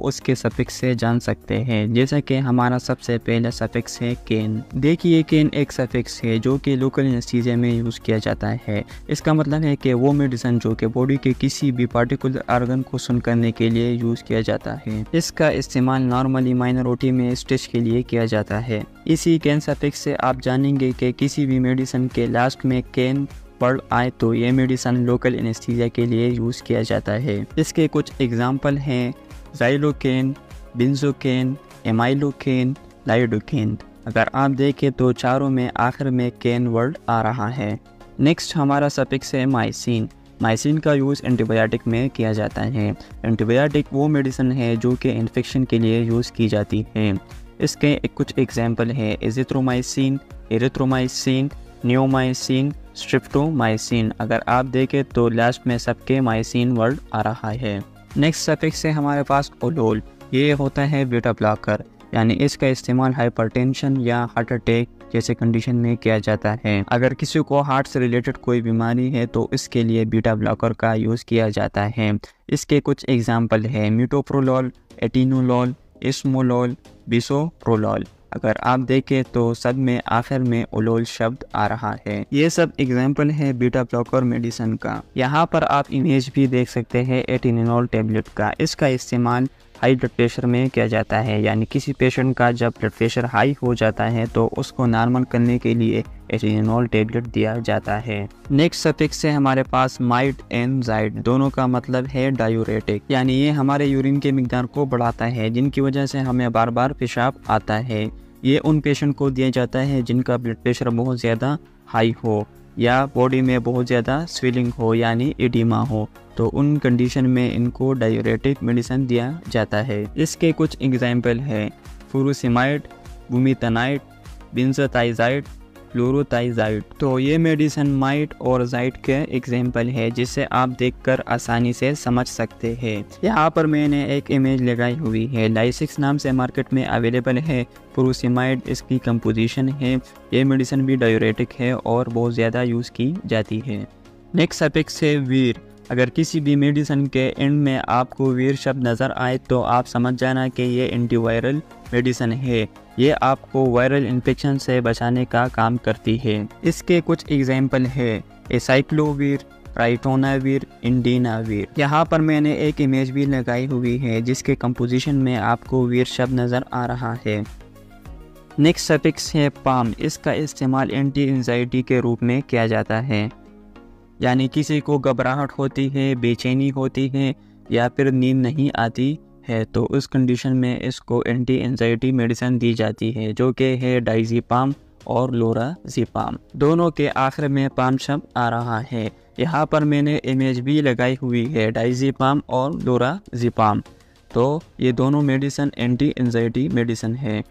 उसके सफिक्स से जान सकते हैं। जैसा कि हमारा सबसे पहला सफिक्स है केन। देखिए केन एक सफिक्स है जो कि लोकल एनेस्थीसिया में यूज़ किया जाता है। इसका मतलब है कि वो मेडिसिन जो कि बॉडी के किसी भी पार्टिकुलर ऑर्गन को सुन करने के लिए यूज़ किया जाता है। इसका इस्तेमाल नॉर्मली माइनॉरिटी में स्टिच के लिए किया जाता है। इसी केन सफिक्स से आप जानेंगे कि किसी भी मेडिसिन के लास्ट में केन वर्ड आए तो ये मेडिसिन लोकल एनेस्थीसिया के लिए यूज़ किया जाता है। इसके कुछ एग्जाम्पल हैं ज़ाइलोकेन, बेंजोकेन, एमाइलोकेन, लाइडोकेन। अगर आप देखें तो चारों में आखिर में केन वर्ड आ रहा है। नेक्स्ट हमारा सफिक्स है माइसिन। माइसिन का यूज़ एंटीबायोटिक में किया जाता है। एंटीबायोटिक वो मेडिसिन है जो कि इन्फेक्शन के लिए यूज़ की जाती है। इसके कुछ एग्जाम्पल है एजिथ्रोमाइसिन, एरिथ्रोमाइसिन, नियोमाइसिन, स्ट्रिप्टोमाइसिन। अगर आप देखें तो लास्ट में सबके माइसिन वर्ड आ रहा है। नेक्स्ट सफिक्स है हमारे पास ओलोल। ये होता है बीटा ब्लॉकर, यानी इसका इस्तेमाल हाइपरटेंशन या हार्ट अटैक जैसे कंडीशन में किया जाता है। अगर किसी को हार्ट से रिलेटेड कोई बीमारी है तो इसके लिए बीटा ब्लॉकर का यूज़ किया जाता है। इसके कुछ एग्जाम्पल है मीटोप्रोलोल, एटिनोलोल, इस्मोलोल, बिसोप्रोलोल। अगर आप देखें तो सब में आखिर में ओलोल शब्द आ रहा है। ये सब एग्जाम्पल है बीटा ब्लॉकर मेडिसिन का। यहाँ पर आप इमेज भी देख सकते हैं एटिनिनोल टेबलेट का। इसका इस्तेमाल हाई ब्लड प्रेशर में किया जाता है, यानी किसी पेशेंट का जब ब्लड प्रेशर हाई हो जाता है तो उसको नॉर्मल करने के लिए एटिनिनोल टेबलेट दिया जाता है। नेक्स्ट सफिक्स है हमारे पास माइट एंड जाइट। दोनों का मतलब है डायूरेटिक, यानी ये हमारे यूरिन के मिकदार को बढ़ाता है जिनकी वजह से हमें बार बार पेशाब आता है। ये उन पेशेंट को दिया जाता है जिनका ब्लड प्रेशर बहुत ज़्यादा हाई हो या बॉडी में बहुत ज़्यादा स्वेलिंग हो यानी एडिमा हो, तो उन कंडीशन में इनको डायूरेटिक मेडिसिन दिया जाता है। इसके कुछ एग्जाम्पल है फुरुसिमाइड, बुमीथेनाइड, बेंजोथाइजाइड, फ्लोरोथाइजाइड। तो ये मेडिसिन माइट और जाइट के एग्जाम्पल है जिसे आप देखकर आसानी से समझ सकते हैं। यहाँ पर मैंने एक इमेज लगाई हुई है। लाइसिक्स नाम से मार्केट में अवेलेबल है फुरुसिमाइड, इसकी कंपोजिशन है। ये मेडिसिन भी डायूरेटिक है और बहुत ज़्यादा यूज़ की जाती है। नेक्स्ट सफिक्स है वीर। अगर किसी भी मेडिसिन के एंड में आपको वीर शब्द नज़र आए तो आप समझ जाना कि ये एंटीवायरल मेडिसिन है। ये आपको वायरल इन्फेक्शन से बचाने का काम करती है। इसके कुछ एग्जाम्पल है एसाइक्लोवीर, राइटोनावीर, इंडिनावीर। यहाँ पर मैंने एक इमेज भी लगाई हुई है जिसके कंपोजिशन में आपको वीर शब्द नज़र आ रहा है। नेक्स्ट सफिक्स है पाम। इसका इस्तेमाल एंटी एंजाइटी के रूप में किया जाता है, यानी किसी को घबराहट होती है, बेचैनी होती है या फिर नींद नहीं आती है तो उस कंडीशन में इसको एंटी एंजाइटी मेडिसिन दी जाती है जो कि है डाइज़ेपाम और लोराज़ेपाम। दोनों के आखिर में पाम शब्द आ रहा है। यहाँ पर मैंने इमेज भी लगाई हुई है डाइज़ेपाम और लोराज़ेपाम। तो ये दोनों मेडिसिन एंटी एंजाइटी मेडिसिन है।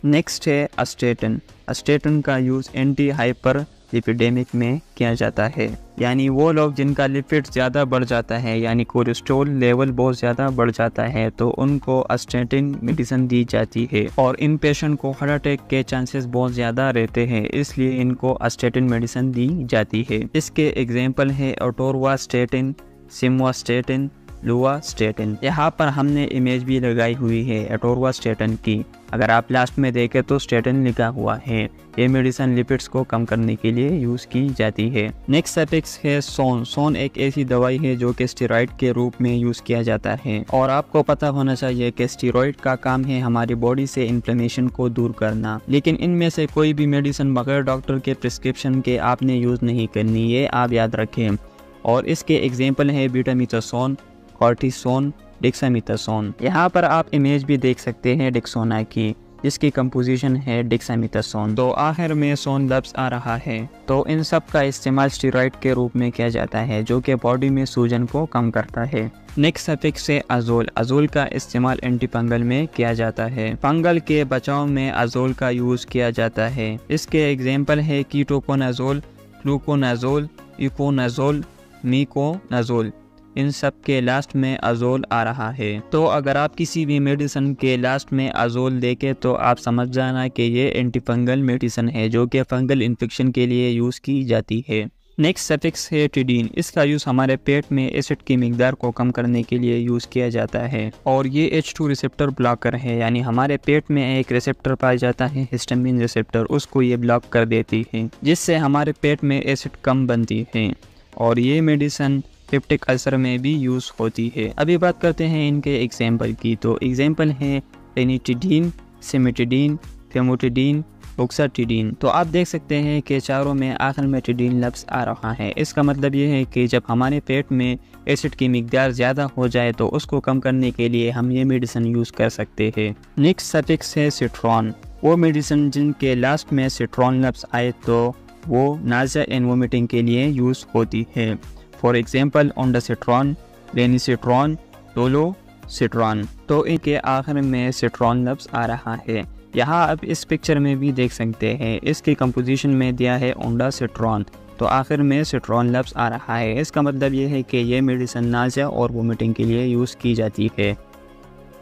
नेक्स्ट है अस्टेटिन। अस्टेटिन का यूज़ एंटी हाइपर लिपिडेमिक में किया जाता है, यानी वो लोग जिनका लिपिड ज़्यादा बढ़ जाता है यानी कोलेस्ट्रॉल लेवल बहुत ज़्यादा बढ़ जाता है तो उनको अस्टेटिन मेडिसिन दी जाती है। और इन पेशेंट को हार्ट अटैक के चांसेस बहुत ज़्यादा रहते हैं, इसलिए इनको अस्टेटिन मेडिसिन दी जाती है। इसके एग्जाम्पल है अटोरवास्टेटिन, सिमवास्टेटिन, लुवास्टेटिन। यहाँ पर हमने इमेज भी लगाई हुई है अटोरवास्टेटिन की। अगर आप लास्ट में देखें तो स्टेटिन लिखा हुआ है। ये मेडिसिन लिपिड्स को कम करने के लिए यूज़ की जाती है। नेक्स्ट सफिक्स है सोन। सोन एक ऐसी दवाई है जो कि स्टेरॉइड के रूप में यूज़ किया जाता है और आपको पता होना चाहिए कि स्टेरॉइड का काम है हमारी बॉडी से इन्फ्लेमेशन को दूर करना। लेकिन इनमें से कोई भी मेडिसिन बगैर डॉक्टर के प्रिस्क्रिप्शन के आपने यूज़ नहीं करनी, ये आप याद रखें। और इसके एग्जाम्पल है बीटामिथासोन, कॉर्टिसोन, डेक्सामिथासोन। यहाँ पर आप इमेज भी देख सकते हैं डेक्सोना की, जिसकी कंपोजिशन है डेक्सामिथासोन। तो आखिर में सोन लफ्ज़ आ रहा है। तो इन सब का इस्तेमाल स्टेरॉइड के रूप में किया जाता है जो कि बॉडी में सूजन को कम करता है। नेक्स्ट सफिक्स है अजोल। अजोल का इस्तेमाल एंटी फंगल में किया जाता है। फंगल के बचाव में अजोल का यूज़ किया जाता है। इसके एग्जाम्पल है कीटोकोनाजोल, फ्लूकोनाजोल, इकोनाजोल, मीकोनाजोल। इन सब के लास्ट में अजोल आ रहा है। तो अगर आप किसी भी मेडिसिन के लास्ट में अजोल देखें तो आप समझ जाना कि ये एंटी फंगल मेडिसिन है जो कि फंगल इन्फेक्शन के लिए यूज़ की जाती है। नेक्स्ट सफिक्स है टिडीन। इसका यूज़ हमारे पेट में एसिड की मिकदार को कम करने के लिए यूज़ किया जाता है और ये H2 रिसेप्टर ब्लॉकर है, यानी हमारे पेट में एक रिसेप्टर पाया जाता है हिस्टामिन रिसेप्टर, उसको ये ब्लॉक कर देती है जिससे हमारे पेट में एसिड कम बनती है और ये मेडिसिन पेप्टिक अल्सर में भी यूज़ होती है। अभी बात करते हैं इनके एग्जाम्पल की। तो एग्जाम्पल है रेनिटिडीन, सिमेटिडीन, फेमोटिडीन, ओक्साटिडीन। तो आप देख सकते हैं कि चारों में आखिर में टिडीन लफ्ज़ आ रहा है। इसका मतलब ये है कि जब हमारे पेट में एसिड की मिकदार ज़्यादा हो जाए तो उसको कम करने के लिए हम ये मेडिसिन यूज़ कर सकते हैं। नेक्स्ट सफिक्स है सिट्रॉन। वो मेडिसिन जिनके लास्ट में सिट्रॉन लफ्ज़ आए तो वो नाज़िया एंड वोमिटिंग के लिए यूज़ होती है। For example ondansetron, lenisetron, dolasetron. तो इनके आखिर में सिट्रॉन लफ्ज़ आ रहा है। यहाँ आप इस पिक्चर में भी देख सकते हैं, इसकी कंपोजिशन में दिया है ओंडासिट्रॉन, तो आखिर में सिट्रॉन लफ्ज़ आ रहा है। इसका मतलब ये है कि ये मेडिसिन नाज़िया और वोमिटिंग के लिए यूज़ की जाती है।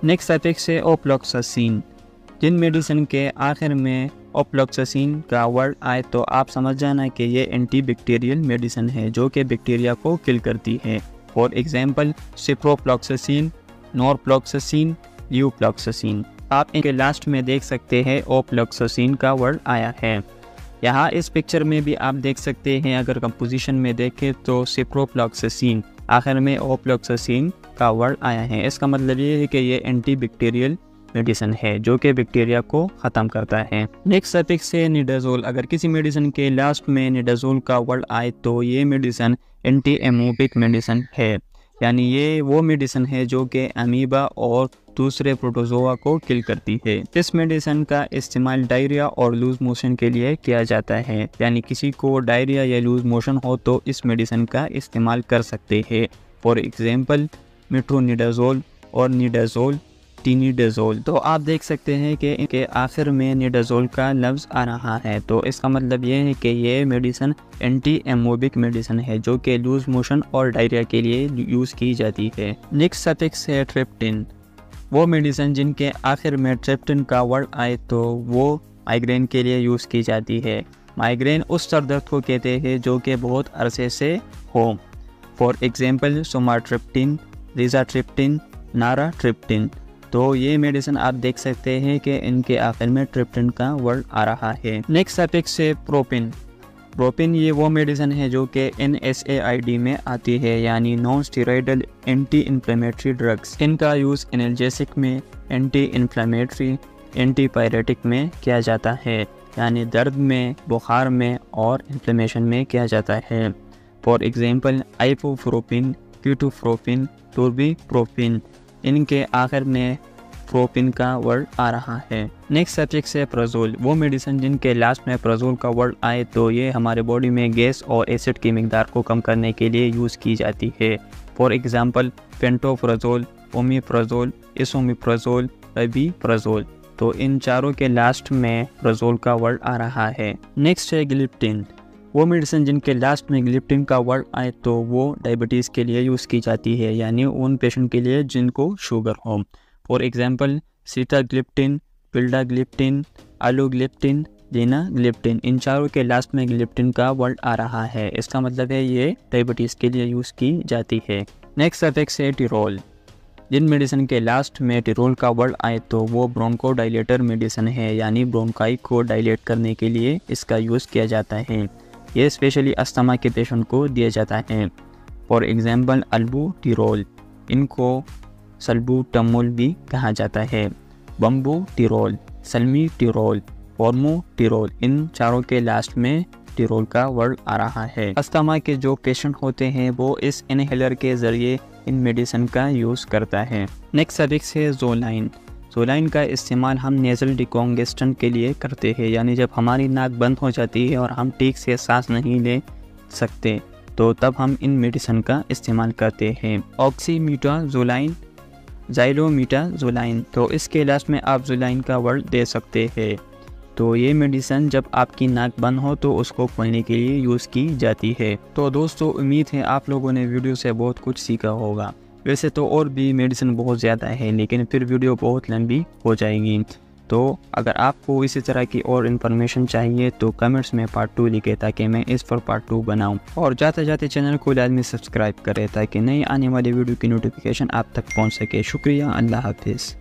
नेक्स्ट सफिक्स है ओफ्लॉक्सासिन। जिन मेडिसिन के आखिर में ओफ्लॉक्सासिन का वर्ड आए तो आप समझ जाना कि ये एंटीबैक्टीरियल मेडिसिन है जो कि बैक्टीरिया को किल करती है। For example ciprofloxacin, norfloxacin, levofloxacin. आप इनके लास्ट में देख सकते हैं ओफ्लॉक्सासिन का वर्ड आया है। यहाँ इस पिक्चर में भी आप देख सकते हैं, अगर कंपोजिशन में देखें तो सिप्रोफ्लॉक्सासिन आखिर में ओफ्लॉक्सासिन का वर्ड आया है। इसका मतलब ये है कि ये एंटीबैक्टीरियल मेडिसिन है जो कि बैक्टीरिया को ख़त्म करता है। नेक्स्ट सफिक्स है निडाज़ोल। अगर किसी मेडिसिन के लास्ट में निडाज़ोल का वर्ड आए तो ये मेडिसिन एंटी एमोबिक मेडिसिन है, यानी ये वो मेडिसिन है जो कि अमीबा और दूसरे प्रोटोजोआ को किल करती है। इस मेडिसिन का इस्तेमाल डायरिया और लूज मोशन के लिए किया जाता है, यानी किसी को डायरिया या लूज मोशन हो तो इस मेडिसिन का इस्तेमाल कर सकते हैं। फॉर एग्जांपल मेट्रोनिडाज़ोल और निडाज़ोल, टीनिडाज़ोल। तो आप देख सकते हैं कि इनके आखिर में निडाज़ोल का लफ्ज़ आ रहा है, तो इसका मतलब ये है कि ये मेडिसिन एंटी एमोबिक मेडिसिन है जो कि लूज मोशन और डायरिया के लिए यूज़ की जाती है। नेक्स्ट सफिक्स है ट्रिप्टिन। वो मेडिसिन जिनके आखिर में ट्रिप्टिन का वर्ड आए तो वो माइग्रेन के लिए यूज़ की जाती है। माइग्रेन उस सर दर्द को कहते हैं जो कि बहुत अरसे से हो। For example sumatriptan, rizatriptan, naratriptan. तो ये मेडिसिन आप देख सकते हैं कि इनके आखिर में ट्रिप्टिन का वर्ड आ रहा है। नेक्स्ट सफिक्स है प्रोपिन। प्रोपिन ये वो मेडिसिन है जो कि NSAID में आती है, यानी non steroidal anti inflammatory drugs. इनका यूज़ एनाल्जेसिक में, एंटी इन्फ्लेमेटरी, एंटीपायरेटिक में किया जाता है, यानी दर्द में, बुखार में और इन्फ्लेमेशन में किया जाता है। For example ibuprofen, ketoprofen, flurbiprofen. इनके आखिर में प्रोपिन का वर्ड आ रहा है। नेक्स्ट सब्जेक्ट है प्रज़ोल। वो मेडिसिन जिनके लास्ट में प्रज़ोल का वर्ड आए तो ये हमारे बॉडी में गैस और एसिड की मिकदार को कम करने के लिए यूज़ की जाती है। For example pantoprazole, omeprazole, esomeprazole, rabeprazole. तो इन चारों के लास्ट में प्रज़ोल का वर्ड आ रहा है। नेक्स्ट है ग्लिप्टिन। वो मेडिसिन जिनके लास्ट में ग्लिप्टिन का वर्ड आए तो वो डायबिटीज़ के लिए यूज़ की जाती है, यानी उन पेशेंट के लिए जिनको शुगर हो। For example sitagliptin, vildagliptin, alogliptin, linagliptin. इन चारों के लास्ट में ग्लिप्टिन का वर्ड आ रहा है। इसका मतलब है ये डायबिटीज़ के लिए यूज़ की जाती है। नेक्स्ट सफिक्स है टिरोल। जिन मेडिसिन के लास्ट में टिरोल का वर्ड आए तो वो ब्रोंकोडाइलेटर मेडिसिन है, यानी ब्रोंकाई को डायलेट करने के लिए इसका यूज़ किया जाता है। ये स्पेशली अस्थमा के पेशेंट को दिया जाता है। फॉर एग्जांपल अल्बुटिरोल, इनको सल्बूटामोल भी कहा जाता है। बम्बूटिरोल, सल्मीटिरोल, फॉर्मोटिरोल। इन चारों के लास्ट में टिरोल का वर्ड आ रहा है। अस्थमा के जो पेशेंट होते हैं वो इस इनहेलर के ज़रिए इन मेडिसिन का यूज़ करता है। नेक्स्ट सफिक्स है ज़ोलाइन। ज़ोलाइन का इस्तेमाल हम नेज़ल डिकॉन्जेस्शन के लिए करते हैं, यानी जब हमारी नाक बंद हो जाती है और हम ठीक से सांस नहीं ले सकते तो तब हम इन मेडिसिन का इस्तेमाल करते हैं। ऑक्सीमीटाज़ोलाइन, ज़ाइलोमीटाज़ोलाइन। तो इसके लास्ट में आप ज़ोलाइन का वर्ड दे सकते हैं। तो ये मेडिसिन जब आपकी नाक बंद हो तो उसको खोलने के लिए यूज़ की जाती है। तो दोस्तों उम्मीद है आप लोगों ने वीडियो से बहुत कुछ सीखा होगा। वैसे तो और भी मेडिसिन बहुत ज़्यादा है लेकिन फिर वीडियो बहुत लंबी हो जाएगी। तो अगर आपको इसी तरह की और इन्फॉर्मेशन चाहिए तो कमेंट्स में पार्ट 2 लिखे ताकि मैं इस पर पार्ट 2 बनाऊं। और जाते जाते चैनल को लाजमी सब्सक्राइब करें ताकि नई आने वाली वीडियो की नोटिफिकेशन आप तक पहुंच सके। शुक्रिया, अल्लाह हाफिज़।